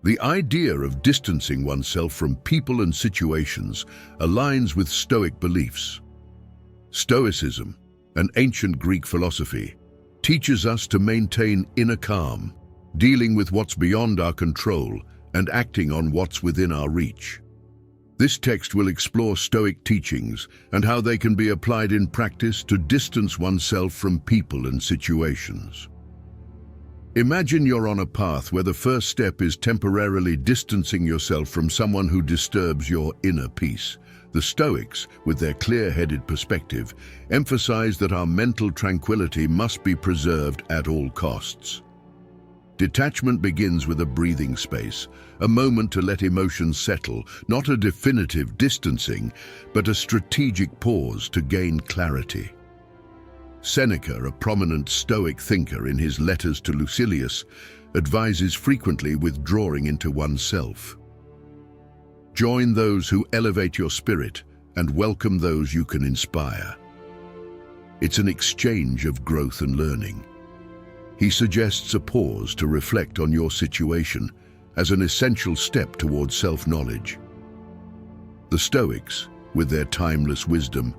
The idea of distancing oneself from people and situations aligns with Stoic beliefs. Stoicism, an ancient Greek philosophy, teaches us to maintain inner calm, dealing with what's beyond our control and acting on what's within our reach. This text will explore Stoic teachings and how they can be applied in practice to distance oneself from people and situations. Imagine you're on a path where the first step is temporarily distancing yourself from someone who disturbs your inner peace. The Stoics, with their clear-headed perspective, emphasize that our mental tranquility must be preserved at all costs. Detachment begins with a breathing space, a moment to let emotions settle, not a definitive distancing, but a strategic pause to gain clarity. Seneca, a prominent Stoic thinker in his letters to Lucilius, advises frequently withdrawing into oneself. Join those who elevate your spirit and welcome those you can inspire. It's an exchange of growth and learning. He suggests a pause to reflect on your situation as an essential step towards self-knowledge. The Stoics, with their timeless wisdom,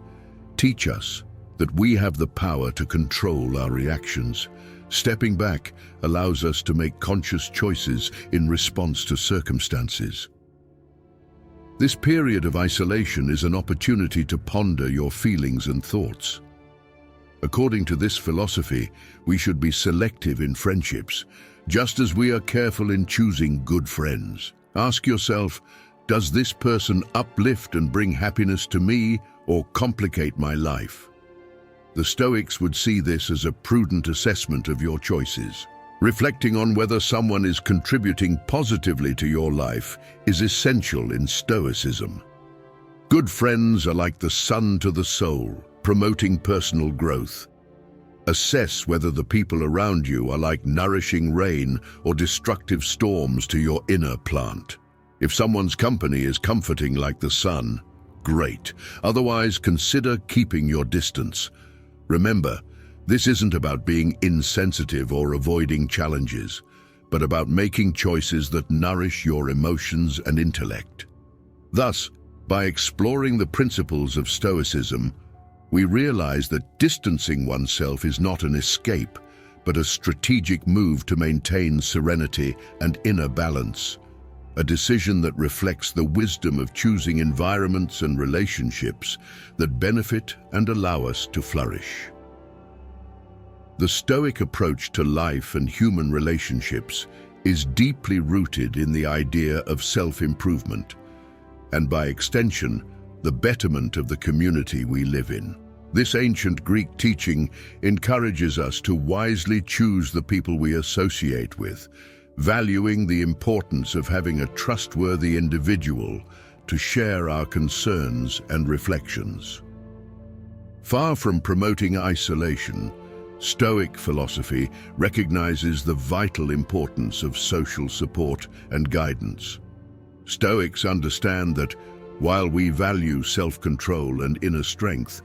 teach us that we have the power to control our reactions. Stepping back allows us to make conscious choices in response to circumstances. This period of isolation is an opportunity to ponder your feelings and thoughts. According to this philosophy, we should be selective in friendships, just as we are careful in choosing good friends. Ask yourself, does this person uplift and bring happiness to me or complicate my life? The Stoics would see this as a prudent assessment of your choices. Reflecting on whether someone is contributing positively to your life is essential in Stoicism. Good friends are like the sun to the soul, promoting personal growth. Assess whether the people around you are like nourishing rain or destructive storms to your inner plant. If someone's company is comforting like the sun, great. Otherwise, consider keeping your distance. Remember, this isn't about being insensitive or avoiding challenges, but about making choices that nourish your emotions and intellect. Thus, by exploring the principles of Stoicism, we realize that distancing oneself is not an escape, but a strategic move to maintain serenity and inner balance, a decision that reflects the wisdom of choosing environments and relationships that benefit and allow us to flourish. The Stoic approach to life and human relationships is deeply rooted in the idea of self-improvement, and by extension, the betterment of the community we live in. This ancient Greek teaching encourages us to wisely choose the people we associate with, valuing the importance of having a trustworthy individual to share our concerns and reflections. Far from promoting isolation, Stoic philosophy recognizes the vital importance of social support and guidance. Stoics understand that while we value self-control and inner strength,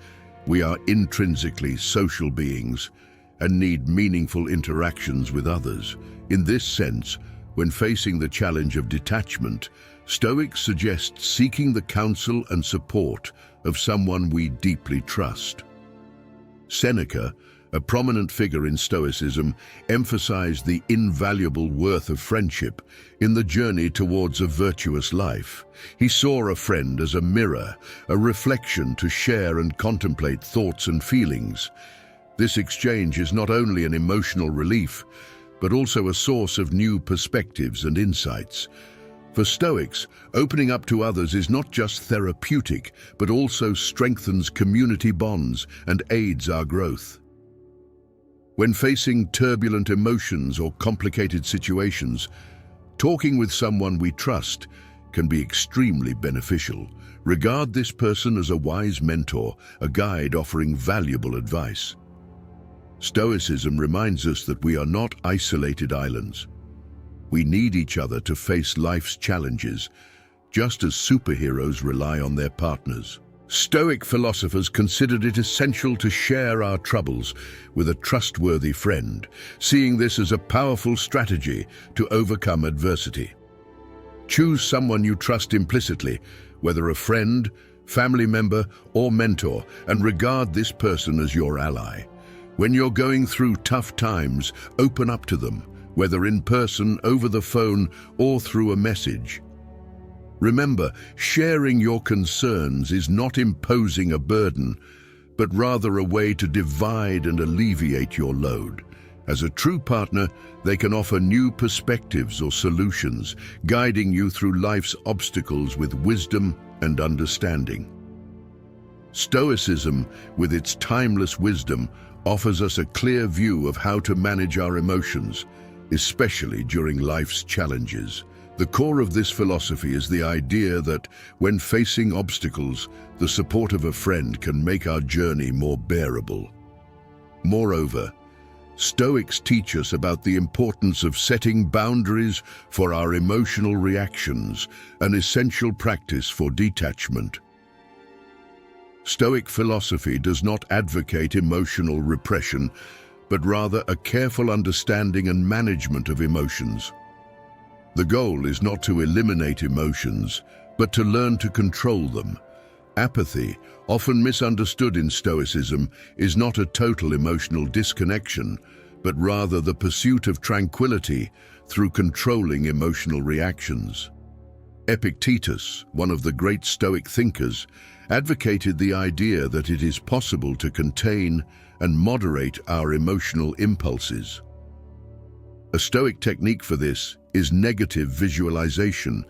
we are intrinsically social beings and need meaningful interactions with others. In this sense, when facing the challenge of detachment, Stoics suggest seeking the counsel and support of someone we deeply trust. Seneca, a prominent figure in Stoicism, emphasized the invaluable worth of friendship in the journey towards a virtuous life. He saw a friend as a mirror, a reflection to share and contemplate thoughts and feelings. This exchange is not only an emotional relief, but also a source of new perspectives and insights. For Stoics, opening up to others is not just therapeutic, but also strengthens community bonds and aids our growth. When facing turbulent emotions or complicated situations, talking with someone we trust can be extremely beneficial. Regard this person as a wise mentor, a guide offering valuable advice. Stoicism reminds us that we are not isolated islands. We need each other to face life's challenges, just as superheroes rely on their partners. Stoic philosophers considered it essential to share our troubles with a trustworthy friend, seeing this as a powerful strategy to overcome adversity. Choose someone you trust implicitly, whether a friend, family member, or mentor, and regard this person as your ally. When you're going through tough times, open up to them, whether in person, over the phone, or through a message. Remember, sharing your concerns is not imposing a burden, but rather a way to divide and alleviate your load. As a true partner, they can offer new perspectives or solutions, guiding you through life's obstacles with wisdom and understanding. Stoicism, with its timeless wisdom, offers us a clear view of how to manage our emotions, especially during life's challenges. The core of this philosophy is the idea that, when facing obstacles, the support of a friend can make our journey more bearable. Moreover, Stoics teach us about the importance of setting boundaries for our emotional reactions, an essential practice for detachment. Stoic philosophy does not advocate emotional repression, but rather a careful understanding and management of emotions. The goal is not to eliminate emotions, but to learn to control them. Apathy, often misunderstood in Stoicism, is not a total emotional disconnection, but rather the pursuit of tranquility through controlling emotional reactions. Epictetus, one of the great Stoic thinkers, advocated the idea that it is possible to contain and moderate our emotional impulses. A Stoic technique for this is negative visualization,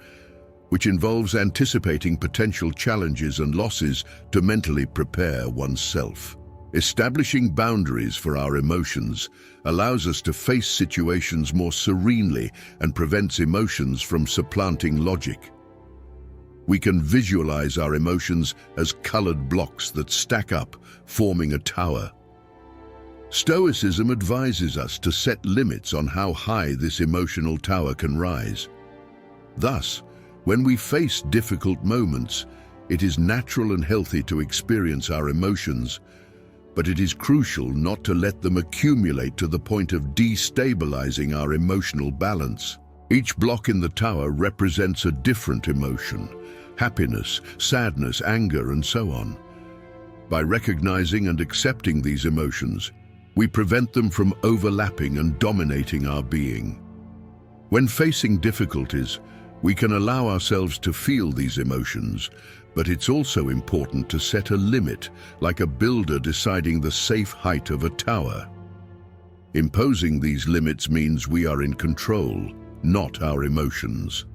which involves anticipating potential challenges and losses to mentally prepare oneself. Establishing boundaries for our emotions allows us to face situations more serenely and prevents emotions from supplanting logic. We can visualize our emotions as colored blocks that stack up, forming a tower. Stoicism advises us to set limits on how high this emotional tower can rise. Thus, when we face difficult moments, it is natural and healthy to experience our emotions, but it is crucial not to let them accumulate to the point of destabilizing our emotional balance. Each block in the tower represents a different emotion: happiness, sadness, anger, and so on. By recognizing and accepting these emotions, we prevent them from overlapping and dominating our being. When facing difficulties, we can allow ourselves to feel these emotions, but it's also important to set a limit, like a builder deciding the safe height of a tower. Imposing these limits means we are in control, not our emotions.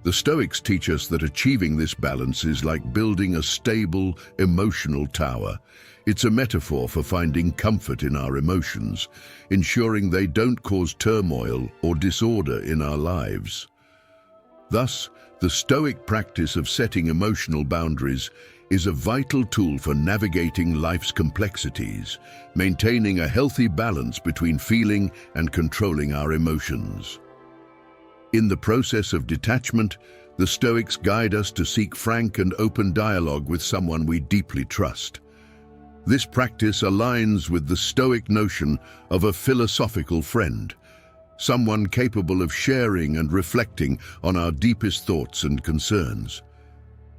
The Stoics teach us that achieving this balance is like building a stable, emotional tower. It's a metaphor for finding comfort in our emotions, ensuring they don't cause turmoil or disorder in our lives. Thus, the Stoic practice of setting emotional boundaries is a vital tool for navigating life's complexities, maintaining a healthy balance between feeling and controlling our emotions. In the process of detachment, the Stoics guide us to seek frank and open dialogue with someone we deeply trust. This practice aligns with the Stoic notion of a philosophical friend, someone capable of sharing and reflecting on our deepest thoughts and concerns.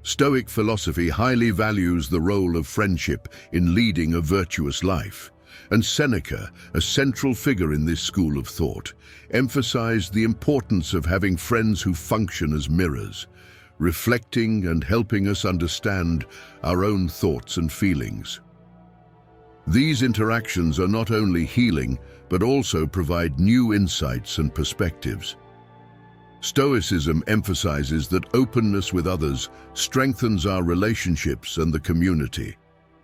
Stoic philosophy highly values the role of friendship in leading a virtuous life, and Seneca, a central figure in this school of thought, emphasized the importance of having friends who function as mirrors, reflecting and helping us understand our own thoughts and feelings. These interactions are not only healing, but also provide new insights and perspectives. Stoicism emphasizes that openness with others strengthens our relationships and the community,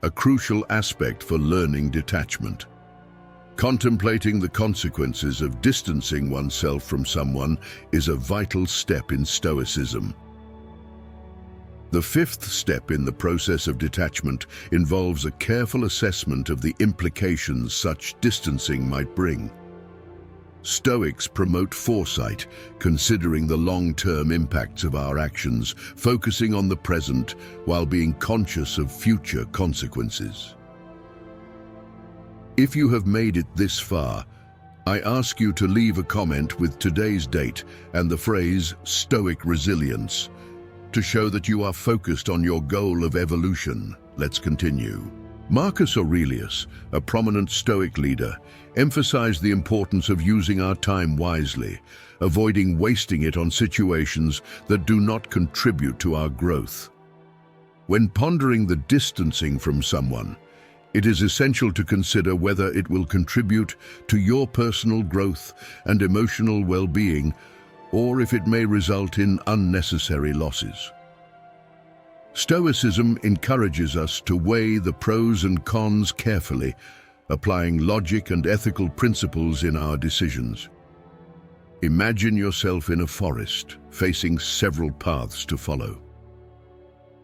a crucial aspect for learning detachment. Contemplating the consequences of distancing oneself from someone is a vital step in Stoicism. The fifth step in the process of detachment involves a careful assessment of the implications such distancing might bring. Stoics promote foresight, considering the long-term impacts of our actions, focusing on the present while being conscious of future consequences. If you have made it this far, I ask you to leave a comment with today's date and the phrase Stoic resilience to show that you are focused on your goal of evolution. Let's continue. Marcus Aurelius, a prominent Stoic leader, emphasized the importance of using our time wisely, avoiding wasting it on situations that do not contribute to our growth. When pondering the distancing from someone, it is essential to consider whether it will contribute to your personal growth and emotional well-being, or if it may result in unnecessary losses. Stoicism encourages us to weigh the pros and cons carefully, applying logic and ethical principles in our decisions. Imagine yourself in a forest, facing several paths to follow.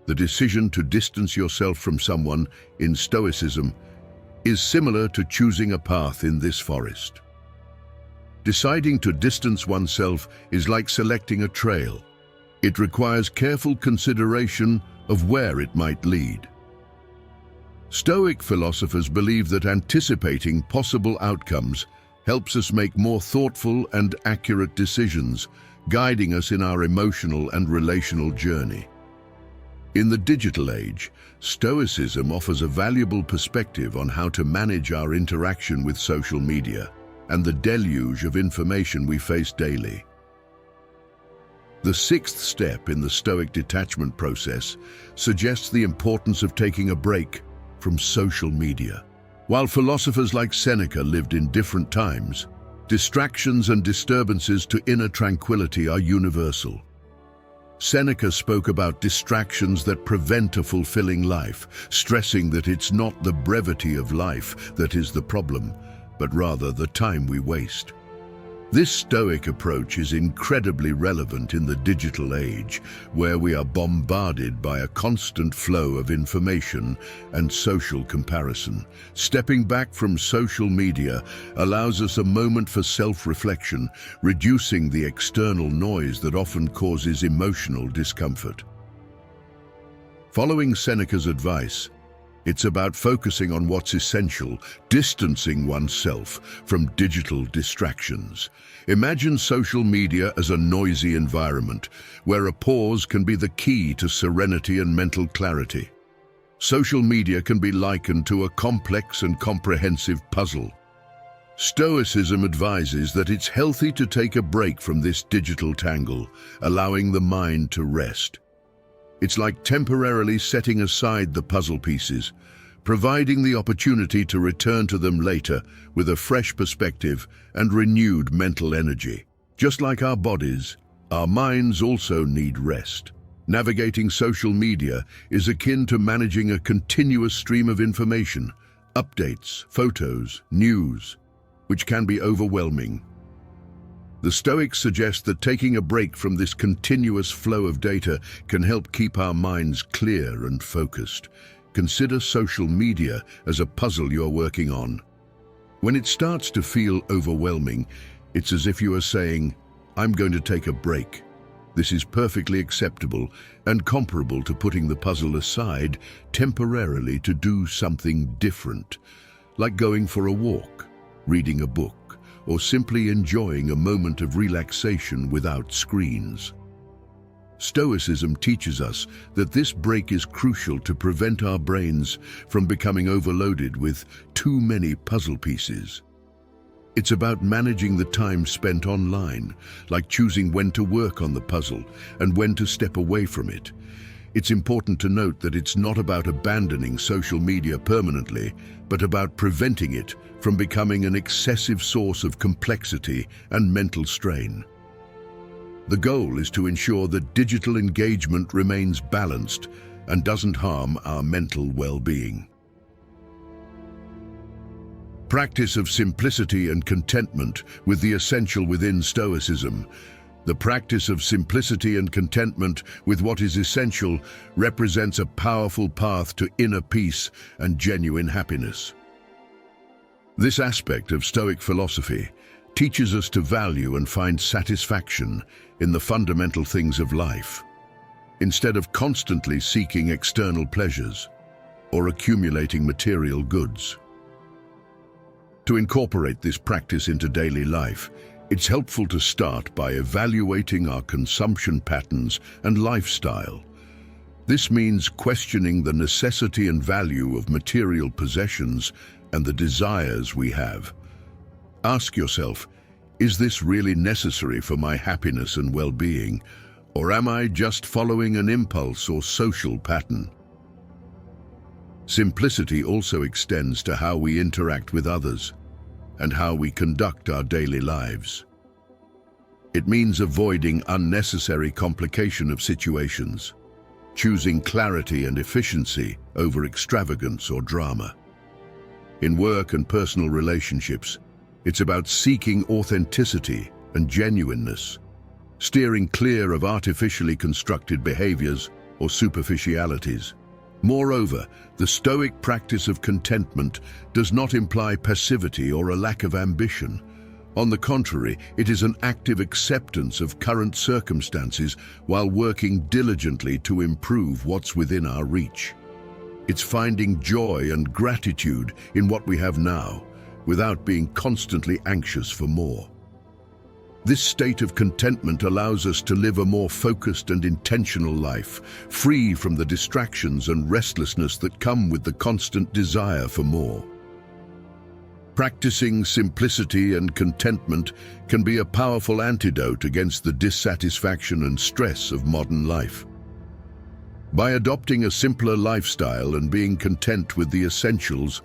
The decision to distance yourself from someone in Stoicism is similar to choosing a path in this forest. Deciding to distance oneself is like selecting a trail. It requires careful consideration of where it might lead. Stoic philosophers believe that anticipating possible outcomes helps us make more thoughtful and accurate decisions, guiding us in our emotional and relational journey. In the digital age, Stoicism offers a valuable perspective on how to manage our interaction with social media and the deluge of information we face daily. The sixth step in the Stoic detachment process suggests the importance of taking a break from social media. While philosophers like Seneca lived in different times, distractions and disturbances to inner tranquility are universal. Seneca spoke about distractions that prevent a fulfilling life, stressing that it's not the brevity of life that is the problem, but rather the time we waste. This Stoic approach is incredibly relevant in the digital age, where we are bombarded by a constant flow of information and social comparison. Stepping back from social media allows us a moment for self-reflection, reducing the external noise that often causes emotional discomfort. Following Seneca's advice, it's about focusing on what's essential, distancing oneself from digital distractions. Imagine social media as a noisy environment, where a pause can be the key to serenity and mental clarity. Social media can be likened to a complex and comprehensive puzzle. Stoicism advises that it's healthy to take a break from this digital tangle, allowing the mind to rest. It's like temporarily setting aside the puzzle pieces, providing the opportunity to return to them later with a fresh perspective and renewed mental energy. Just like our bodies, our minds also need rest. Navigating social media is akin to managing a continuous stream of information, updates, photos, news, which can be overwhelming. The Stoics suggest that taking a break from this continuous flow of data can help keep our minds clear and focused. Consider social media as a puzzle you're working on. When it starts to feel overwhelming, it's as if you are saying, "I'm going to take a break." This is perfectly acceptable and comparable to putting the puzzle aside temporarily to do something different, like going for a walk, reading a book, or simply enjoying a moment of relaxation without screens. Stoicism teaches us that this break is crucial to prevent our brains from becoming overloaded with too many puzzle pieces. It's about managing the time spent online, like choosing when to work on the puzzle and when to step away from it. It's important to note that it's not about abandoning social media permanently, but about preventing it from becoming an excessive source of complexity and mental strain. The goal is to ensure that digital engagement remains balanced and doesn't harm our mental well-being. Practice of simplicity and contentment with the essential within Stoicism. The practice of simplicity and contentment with what is essential represents a powerful path to inner peace and genuine happiness. This aspect of Stoic philosophy teaches us to value and find satisfaction in the fundamental things of life, instead of constantly seeking external pleasures or accumulating material goods. To incorporate this practice into daily life, it's helpful to start by evaluating our consumption patterns and lifestyle. This means questioning the necessity and value of material possessions and the desires we have. Ask yourself, is this really necessary for my happiness and well-being, or am I just following an impulse or social pattern? Simplicity also extends to how we interact with others and how we conduct our daily lives. It means avoiding unnecessary complication of situations, choosing clarity and efficiency over extravagance or drama. In work and personal relationships, it's about seeking authenticity and genuineness, steering clear of artificially constructed behaviors or superficialities. Moreover, the Stoic practice of contentment does not imply passivity or a lack of ambition. On the contrary, it is an active acceptance of current circumstances while working diligently to improve what's within our reach. It's finding joy and gratitude in what we have now, without being constantly anxious for more. This state of contentment allows us to live a more focused and intentional life, free from the distractions and restlessness that come with the constant desire for more. Practicing simplicity and contentment can be a powerful antidote against the dissatisfaction and stress of modern life. By adopting a simpler lifestyle and being content with the essentials,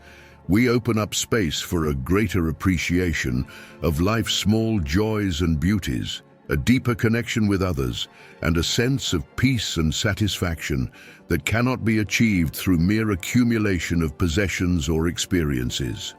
we open up space for a greater appreciation of life's small joys and beauties, a deeper connection with others, and a sense of peace and satisfaction that cannot be achieved through mere accumulation of possessions or experiences.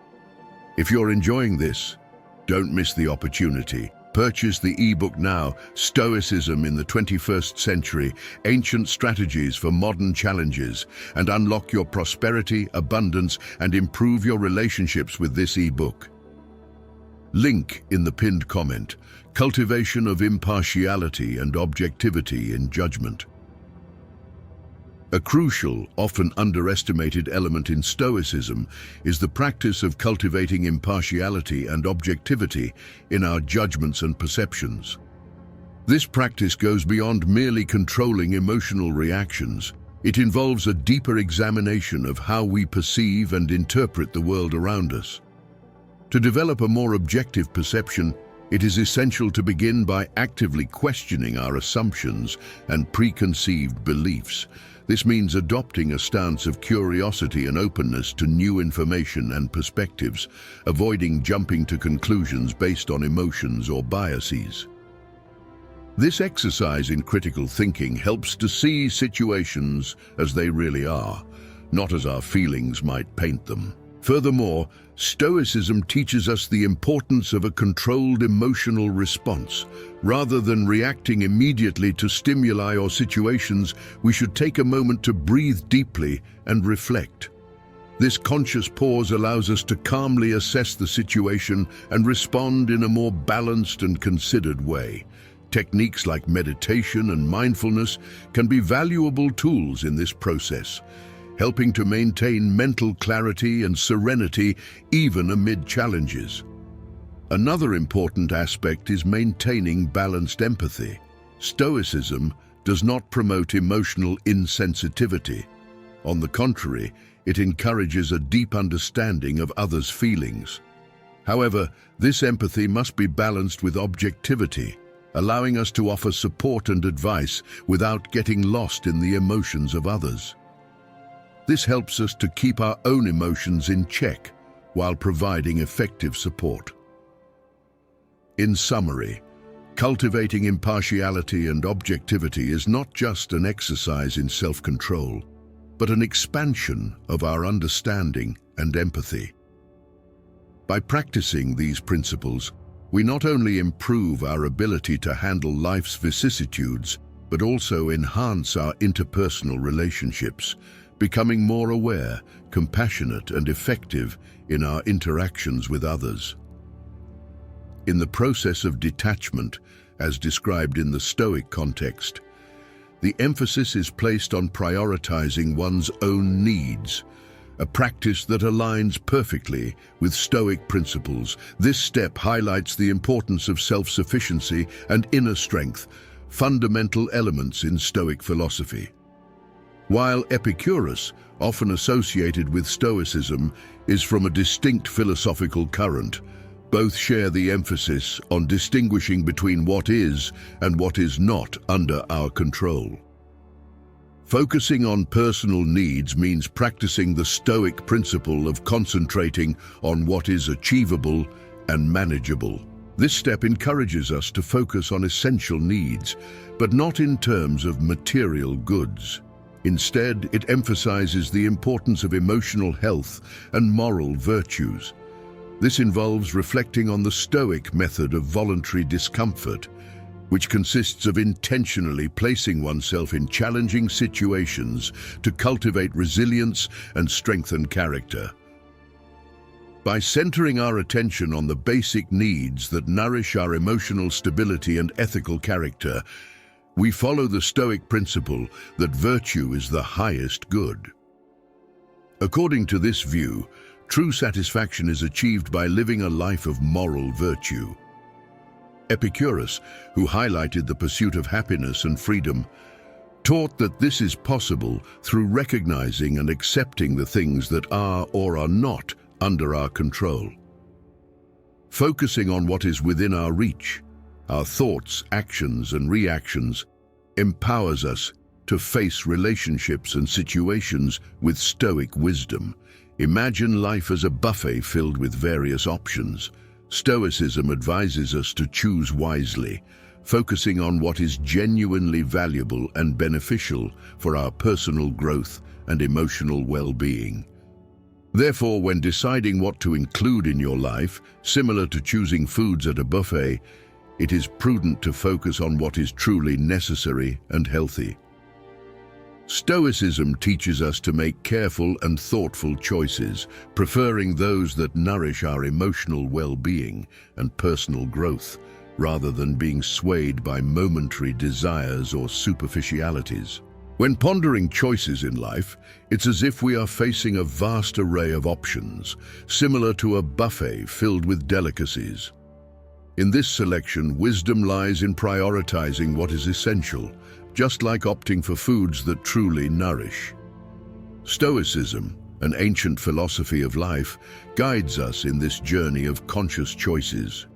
If you're enjoying this, don't miss the opportunity. Purchase the ebook now, Stoicism in the 21st Century, Ancient Strategies for Modern Challenges, and unlock your prosperity, abundance, and improve your relationships with this ebook. Link in the pinned comment, Cultivation of Impartiality and Objectivity in Judgment. A crucial, often underestimated element in Stoicism is the practice of cultivating impartiality and objectivity in our judgments and perceptions. This practice goes beyond merely controlling emotional reactions. It involves a deeper examination of how we perceive and interpret the world around us. To develop a more objective perception, it is essential to begin by actively questioning our assumptions and preconceived beliefs. This means adopting a stance of curiosity and openness to new information and perspectives, avoiding jumping to conclusions based on emotions or biases. This exercise in critical thinking helps to see situations as they really are, not as our feelings might paint them. Furthermore, Stoicism teaches us the importance of a controlled emotional response. Rather than reacting immediately to stimuli or situations, we should take a moment to breathe deeply and reflect. This conscious pause allows us to calmly assess the situation and respond in a more balanced and considered way. Techniques like meditation and mindfulness can be valuable tools in this process, helping to maintain mental clarity and serenity even amid challenges. Another important aspect is maintaining balanced empathy. Stoicism does not promote emotional insensitivity. On the contrary, it encourages a deep understanding of others' feelings. However, this empathy must be balanced with objectivity, allowing us to offer support and advice without getting lost in the emotions of others. This helps us to keep our own emotions in check while providing effective support. In summary, cultivating impartiality and objectivity is not just an exercise in self-control, but an expansion of our understanding and empathy. By practicing these principles, we not only improve our ability to handle life's vicissitudes, but also enhance our interpersonal relationships, becoming more aware, compassionate, and effective in our interactions with others. In the process of detachment, as described in the Stoic context, the emphasis is placed on prioritizing one's own needs, a practice that aligns perfectly with Stoic principles. This step highlights the importance of self-sufficiency and inner strength, fundamental elements in Stoic philosophy. While Epicurus, often associated with Stoicism, is from a distinct philosophical current, both share the emphasis on distinguishing between what is and what is not under our control. Focusing on personal needs means practicing the Stoic principle of concentrating on what is achievable and manageable. This step encourages us to focus on essential needs, but not in terms of material goods. Instead, it emphasizes the importance of emotional health and moral virtues. This involves reflecting on the Stoic method of voluntary discomfort, which consists of intentionally placing oneself in challenging situations to cultivate resilience and strengthen character. By centering our attention on the basic needs that nourish our emotional stability and ethical character, we follow the Stoic principle that virtue is the highest good. According to this view, true satisfaction is achieved by living a life of moral virtue. Epicurus, who highlighted the pursuit of happiness and freedom, taught that this is possible through recognizing and accepting the things that are or are not under our control. Focusing on what is within our reach, our thoughts, actions, and reactions, empowers us to face relationships and situations with Stoic wisdom. Imagine life as a buffet filled with various options. Stoicism advises us to choose wisely, focusing on what is genuinely valuable and beneficial for our personal growth and emotional well-being. Therefore, when deciding what to include in your life, similar to choosing foods at a buffet, it is prudent to focus on what is truly necessary and healthy. Stoicism teaches us to make careful and thoughtful choices, preferring those that nourish our emotional well-being and personal growth, rather than being swayed by momentary desires or superficialities. When pondering choices in life, it's as if we are facing a vast array of options, similar to a buffet filled with delicacies. In this selection, wisdom lies in prioritizing what is essential, just like opting for foods that truly nourish. Stoicism, an ancient philosophy of life, guides us in this journey of conscious choices.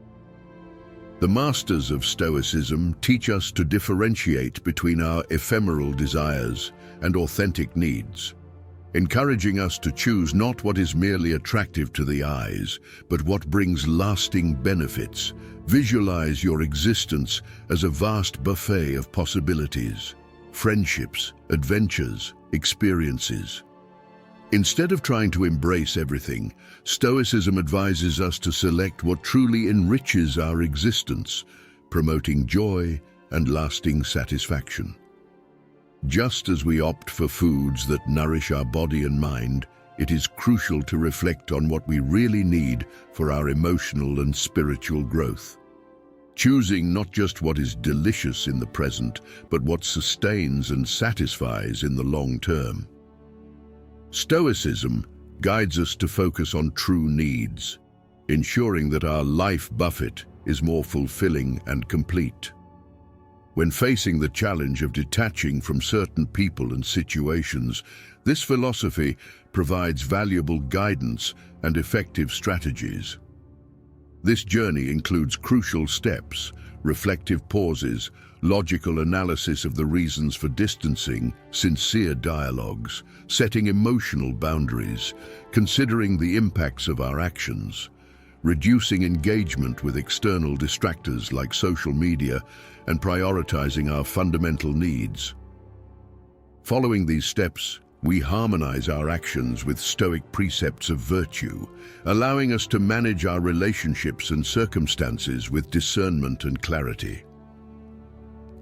The masters of Stoicism teach us to differentiate between our ephemeral desires and authentic needs, encouraging us to choose not what is merely attractive to the eyes, but what brings lasting benefits. Visualize your existence as a vast buffet of possibilities, friendships, adventures, experiences. Instead of trying to embrace everything, Stoicism advises us to select what truly enriches our existence, promoting joy and lasting satisfaction. Just as we opt for foods that nourish our body and mind, it is crucial to reflect on what we really need for our emotional and spiritual growth. Choosing not just what is delicious in the present, but what sustains and satisfies in the long term. Stoicism guides us to focus on true needs, ensuring that our life buffet is more fulfilling and complete. When facing the challenge of detaching from certain people and situations, this philosophy provides valuable guidance and effective strategies. This journey includes crucial steps, reflective pauses, logical analysis of the reasons for distancing, sincere dialogues, setting emotional boundaries, considering the impacts of our actions, reducing engagement with external distractors like social media, and prioritizing our fundamental needs. Following these steps, we harmonize our actions with Stoic precepts of virtue, allowing us to manage our relationships and circumstances with discernment and clarity.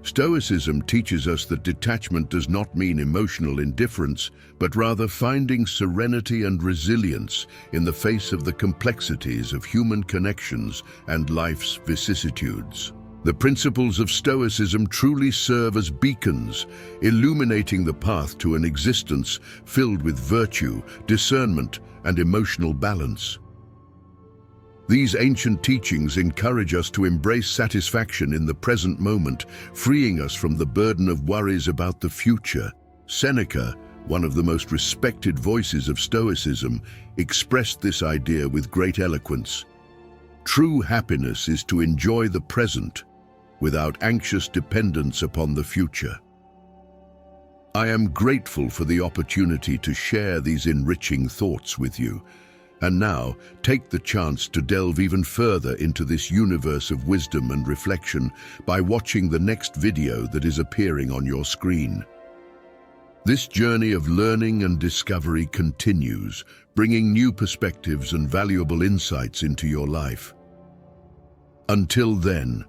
Stoicism teaches us that detachment does not mean emotional indifference, but rather finding serenity and resilience in the face of the complexities of human connections and life's vicissitudes. The principles of Stoicism truly serve as beacons, illuminating the path to an existence filled with virtue, discernment, and emotional balance. These ancient teachings encourage us to embrace satisfaction in the present moment, freeing us from the burden of worries about the future. Seneca, one of the most respected voices of Stoicism, expressed this idea with great eloquence. True happiness is to enjoy the present, without anxious dependence upon the future. I am grateful for the opportunity to share these enriching thoughts with you. And now, take the chance to delve even further into this universe of wisdom and reflection by watching the next video that is appearing on your screen. This journey of learning and discovery continues, bringing new perspectives and valuable insights into your life. Until then,